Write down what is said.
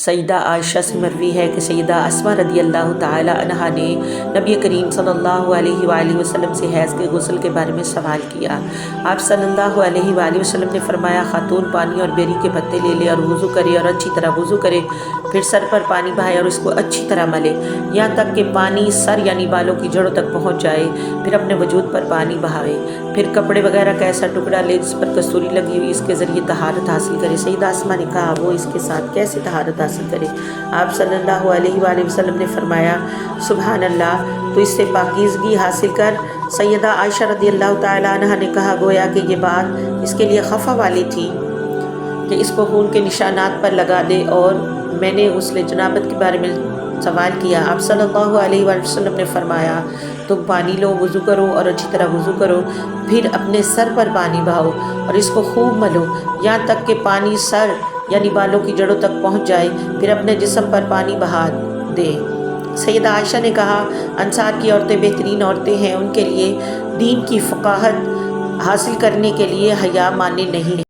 سیدہ عائشہ سے مروی ہے کہ سیدہ اسماء رضی اللہ تعالی عنہا نے نبی کریم صلی اللہ علیہ وآلہ وسلم سے حیض کے غسل کے بارے میں سوال کیا۔ آپ صلی اللہ علیہ وآلہ وسلم نے فرمایا، خاتون پانی اور بیری کے پتے لے لے اور وضو کرے اور اچھی طرح وضو کرے، پھر سر پر پانی بہائے اور اس کو اچھی طرح ملے یہاں تک کہ پانی سر یعنی بالوں کی جڑوں تک پہنچ جائے، پھر اپنے وجود پر پانی بہاوے، پھر کپڑے وغیرہ کا ایسا ٹکڑا لے جس پر کستوری لگی ہوئی، اس کے ذریعے طہارت حاصل کرے۔ سیدہ اسماء نے کہا، وہ اس کے ساتھ کیسے طہارت حاصل کرے؟ آپ صلی اللہ علیہ وآلہ وسلم نے فرمایا، سبحان اللہ، تو اس سے پاکیزگی حاصل کر۔ سیدہ عائشہ رضی اللہ تعالیٰ عنہ نے کہا، گویا کہ یہ بات اس کے لیے خفا والی تھی کہ اس کو خون کے نشانات پر لگا دے، اور میں نے غسل جنابت کے بارے میں سوال کیا۔ آپ صلی اللہ علیہ وآلہ وسلم نے فرمایا، تم پانی لو، وضو کرو اور اچھی طرح وضو کرو، پھر اپنے سر پر پانی بہاؤ اور اس کو خوب ملو یہاں تک کہ پانی سر یعنی بالوں کی جڑوں تک پہنچ جائے، پھر اپنے جسم پر پانی بہا دے۔ سیدہ عائشہ نے کہا، انصار کی عورتیں بہترین عورتیں ہیں، ان کے لیے دین کی فقاہت حاصل کرنے کے لیے حیا مانع نہیں ہے۔